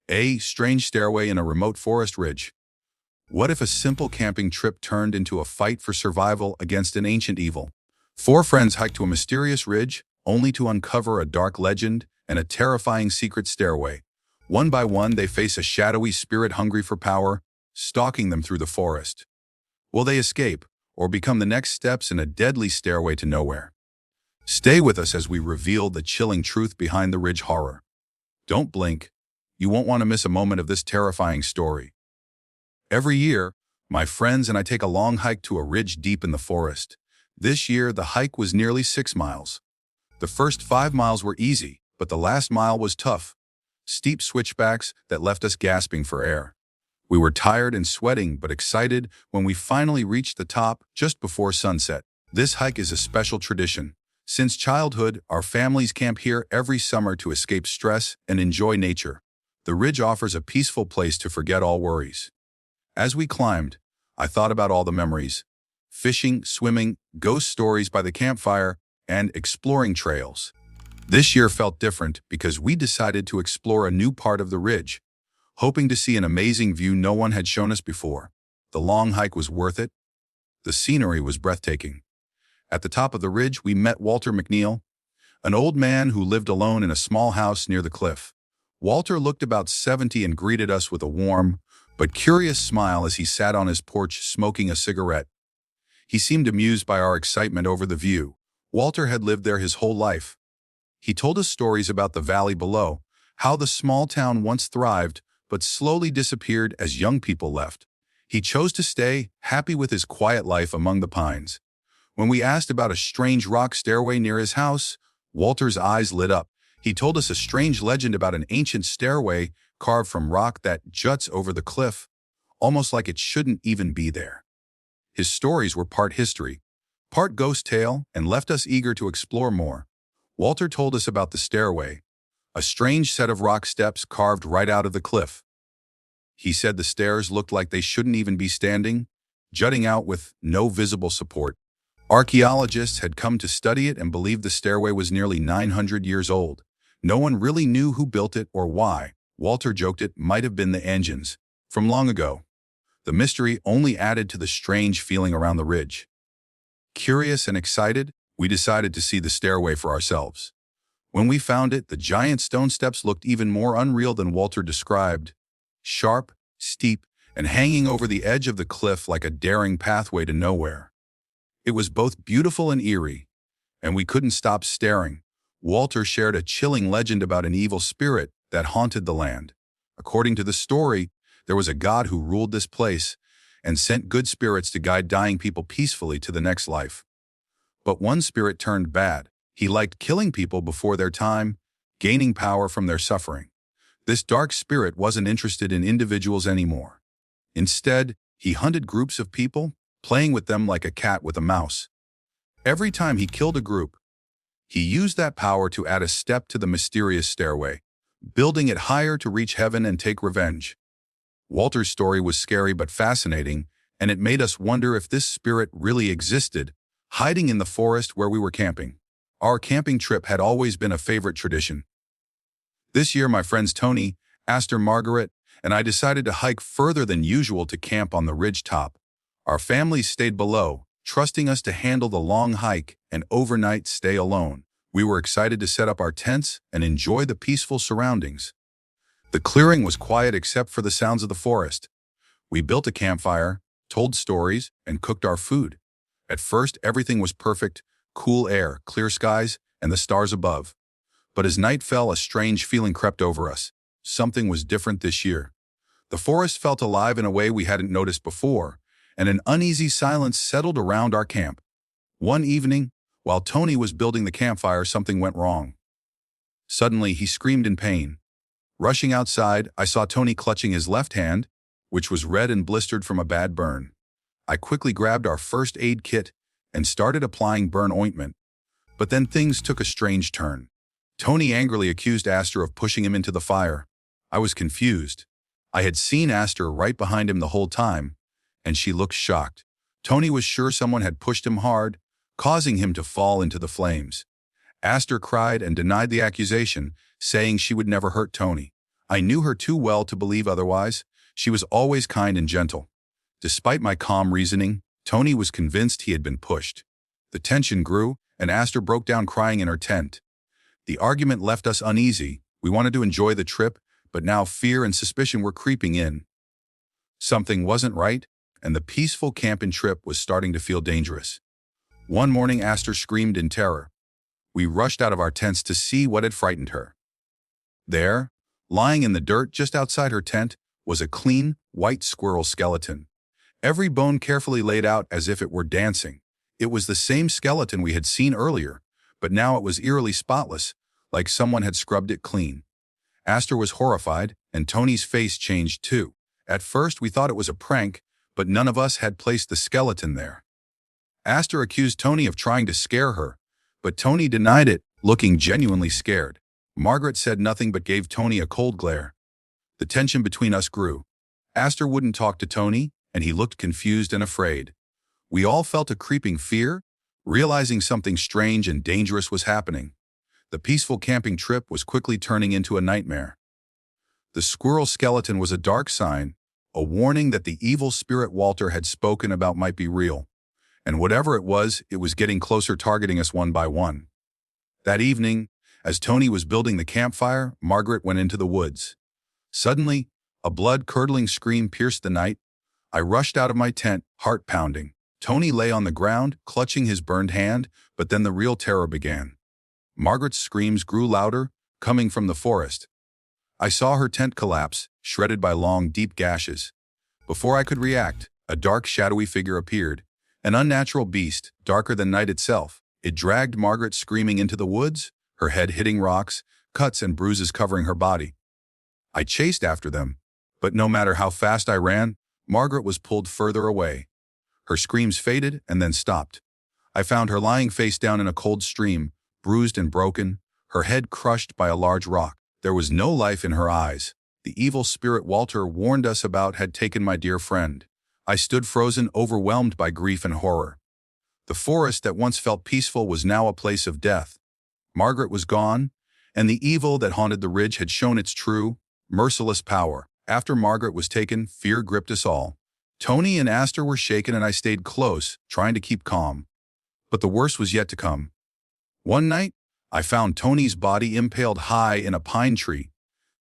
A strange stairway in a remote forest ridge. What if a simple camping trip turned into a fight for survival against an ancient evil? Four friends hiked to a mysterious ridge, only to uncover a dark legend and a terrifying secret stairway. One by one, they face a shadowy spirit hungry for power, stalking them through the forest. Will they escape, or become the next steps in a deadly stairway to nowhere? Stay with us as we reveal the chilling truth behind the ridge horror. Don't blink. You won't want to miss a moment of this terrifying story. Every year, my friends and I take a long hike to a ridge deep in the forest. This year, the hike was nearly 6 miles. The first 5 miles were easy, but the last mile was tough. Steep switchbacks that left us gasping for air. We were tired and sweating, but excited when we finally reached the top just before sunset. This hike is a special tradition. Since childhood, our families camp here every summer to escape stress and enjoy nature. The ridge offers a peaceful place to forget all worries. As we climbed, I thought about all the memories. Fishing, swimming, ghost stories by the campfire, and exploring trails. This year felt different because we decided to explore a new part of the ridge, hoping to see an amazing view no one had shown us before. The long hike was worth it. The scenery was breathtaking. At the top of the ridge, we met Walter McNeil, an old man who lived alone in a small house near the cliff. Walter looked about 70 and greeted us with a warm but curious smile as he sat on his porch smoking a cigarette. He seemed amused by our excitement over the view. Walter had lived there his whole life. He told us stories about the valley below, how the small town once thrived but slowly disappeared as young people left. He chose to stay, happy with his quiet life among the pines. When we asked about a strange rock stairway near his house, Walter's eyes lit up. He told us a strange legend about an ancient stairway carved from rock that juts over the cliff, almost like it shouldn't even be there. His stories were part history, part ghost tale, and left us eager to explore more. Walter told us about the stairway, a strange set of rock steps carved right out of the cliff. He said the stairs looked like they shouldn't even be standing, jutting out with no visible support. Archaeologists had come to study it and believed the stairway was nearly 900 years old. No one really knew who built it or why. Walter joked it might have been the 𝐬𝐮𝐬𝐫𝐞 from long ago. The mystery only added to the strange feeling around the ridge. Curious and excited, we decided to see the stairway for ourselves. When we found it, the giant stone steps looked even more unreal than Walter described. Sharp, steep, and hanging over the edge of the cliff like a daring pathway to nowhere. It was both beautiful and eerie, and we couldn't stop staring. Walter shared a chilling legend about an evil spirit that haunted the land. According to the story, there was a god who ruled this place and sent good spirits to guide dying people peacefully to the next life. But one spirit turned bad. He liked killing people before their time, gaining power from their suffering. This dark spirit wasn't interested in individuals anymore. Instead, he hunted groups of people, playing with them like a cat with a mouse. Every time he killed a group, he used that power to add a step to the mysterious stairway, building it higher to reach heaven and take revenge. Walter's story was scary but fascinating, and it made us wonder if this spirit really existed, hiding in the forest where we were camping. Our camping trip had always been a favorite tradition. This year, my friends Tony, Astor, Margaret, and I decided to hike further than usual to camp on the ridge top. Our families stayed below, trusting us to handle the long hike and overnight stay alone. We were excited to set up our tents and enjoy the peaceful surroundings. The clearing was quiet except for the sounds of the forest. We built a campfire, told stories, and cooked our food. At first, everything was perfect, cool air, clear skies, and the stars above. But as night fell, a strange feeling crept over us. Something was different this year. The forest felt alive in a way we hadn't noticed before, and an uneasy silence settled around our camp. One evening, while Tony was building the campfire, something went wrong. Suddenly, he screamed in pain. Rushing outside, I saw Tony clutching his left hand, which was red and blistered from a bad burn. I quickly grabbed our first aid kit and started applying burn ointment. But then things took a strange turn. Tony angrily accused Astor of pushing him into the fire. I was confused. I had seen Astor right behind him the whole time, and she looked shocked. Tony was sure someone had pushed him hard, causing him to fall into the flames. Astor cried and denied the accusation, saying she would never hurt Tony. I knew her too well to believe otherwise. She was always kind and gentle. Despite my calm reasoning, Tony was convinced he had been pushed. The tension grew, and Aster broke down crying in her tent. The argument left us uneasy. We wanted to enjoy the trip, but now fear and suspicion were creeping in. Something wasn't right, and the peaceful camping trip was starting to feel dangerous. One morning, Aster screamed in terror. We rushed out of our tents to see what had frightened her. There, lying in the dirt just outside her tent, was a clean, white squirrel skeleton. Every bone carefully laid out as if it were dancing. It was the same skeleton we had seen earlier, but now it was eerily spotless, like someone had scrubbed it clean. Aster was horrified, and Tony's face changed too. At first we thought it was a prank, but none of us had placed the skeleton there. Aster accused Tony of trying to scare her, but Tony denied it, looking genuinely scared. Margaret said nothing but gave Tony a cold glare. The tension between us grew. Aster wouldn't talk to Tony, and he looked confused and afraid. We all felt a creeping fear, realizing something strange and dangerous was happening. The peaceful camping trip was quickly turning into a nightmare. The squirrel skeleton was a dark sign, a warning that the evil spirit Walter had spoken about might be real. And whatever it was getting closer, targeting us one by one. That evening, as Tony was building the campfire, Margaret went into the woods. Suddenly, a blood-curdling scream pierced the night. I rushed out of my tent, heart pounding. Tony lay on the ground, clutching his burned hand, but then the real terror began. Margaret's screams grew louder, coming from the forest. I saw her tent collapse, shredded by long, deep gashes. Before I could react, a dark, shadowy figure appeared. An unnatural beast, darker than night itself. It dragged Margaret screaming into the woods, her head hitting rocks, cuts and bruises covering her body. I chased after them, but no matter how fast I ran, Margaret was pulled further away. Her screams faded and then stopped. I found her lying face down in a cold stream, bruised and broken, her head crushed by a large rock. There was no life in her eyes. The evil spirit Walter warned us about had taken my dear friend. I stood frozen, overwhelmed by grief and horror. The forest that once felt peaceful was now a place of death. Margaret was gone, and the evil that haunted the ridge had shown its true, merciless power. After Margaret was taken, fear gripped us all. Tony and Aster were shaken, and I stayed close, trying to keep calm. But the worst was yet to come. One night, I found Tony's body impaled high in a pine tree.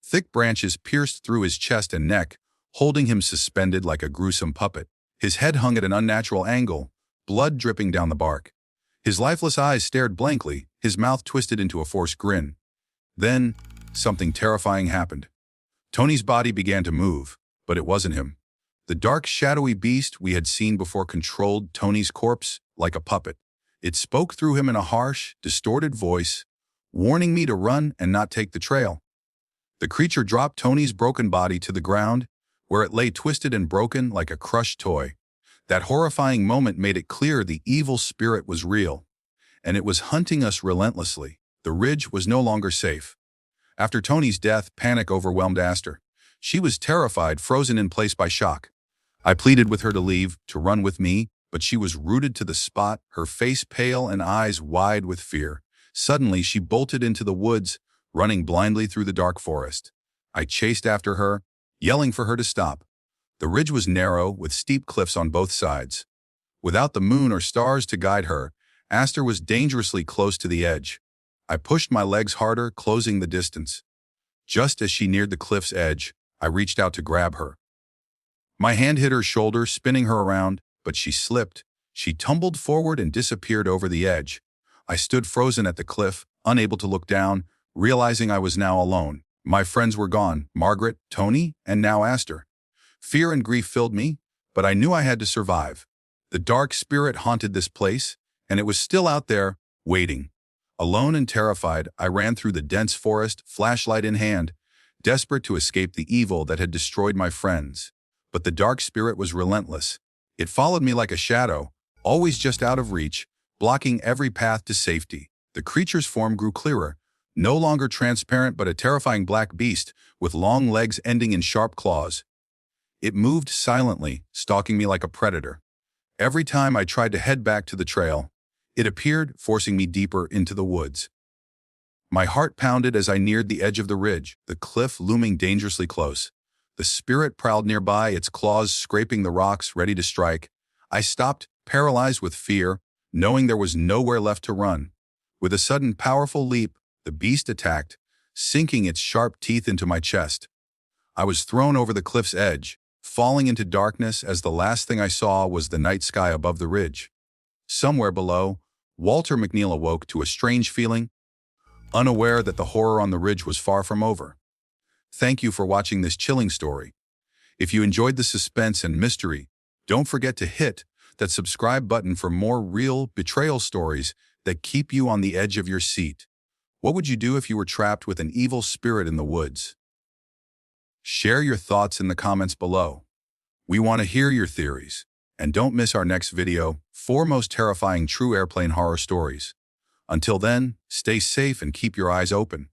Thick branches pierced through his chest and neck, holding him suspended like a gruesome puppet. His head hung at an unnatural angle, blood dripping down the bark. His lifeless eyes stared blankly, his mouth twisted into a forced grin. Then, something terrifying happened. Tony's body began to move, but it wasn't him. The dark, shadowy beast we had seen before controlled Tony's corpse like a puppet. It spoke through him in a harsh, distorted voice, warning me to run and not take the trail. The creature dropped Tony's broken body to the ground, where it lay twisted and broken like a crushed toy. That horrifying moment made it clear the evil spirit was real, and it was hunting us relentlessly. The ridge was no longer safe. After Tony's death, panic overwhelmed Aster. She was terrified, frozen in place by shock. I pleaded with her to leave, to run with me, but she was rooted to the spot, her face pale and eyes wide with fear. Suddenly, she bolted into the woods, running blindly through the dark forest. I chased after her, yelling for her to stop. The ridge was narrow, with steep cliffs on both sides. Without the moon or stars to guide her, Aster was dangerously close to the edge. I pushed my legs harder, closing the distance. Just as she neared the cliff's edge, I reached out to grab her. My hand hit her shoulder, spinning her around, but she slipped. She tumbled forward and disappeared over the edge. I stood frozen at the cliff, unable to look down, realizing I was now alone. My friends were gone, Margaret, Tony, and now Aster. Fear and grief filled me, but I knew I had to survive. The dark spirit haunted this place, and it was still out there, waiting. Alone and terrified, I ran through the dense forest, flashlight in hand, desperate to escape the evil that had destroyed my friends. But the dark spirit was relentless. It followed me like a shadow, always just out of reach, blocking every path to safety. The creature's form grew clearer, no longer transparent but a terrifying black beast with long legs ending in sharp claws. It moved silently, stalking me like a predator. Every time I tried to head back to the trail, it appeared, forcing me deeper into the woods. My heart pounded as I neared the edge of the ridge, the cliff looming dangerously close. The spirit prowled nearby, its claws scraping the rocks, ready to strike. I stopped, paralyzed with fear, knowing there was nowhere left to run. With a sudden powerful leap, the beast attacked, sinking its sharp teeth into my chest. I was thrown over the cliff's edge, falling into darkness as the last thing I saw was the night sky above the ridge. Somewhere below, Walter McNeil awoke to a strange feeling, unaware that the horror on the ridge was far from over. Thank you for watching this chilling story. If you enjoyed the suspense and mystery, don't forget to hit that subscribe button for more real betrayal stories that keep you on the edge of your seat. What would you do if you were trapped with an evil spirit in the woods? Share your thoughts in the comments below. We want to hear your theories. And don't miss our next video, 4 most terrifying true airplane horror stories. Until then, stay safe and keep your eyes open.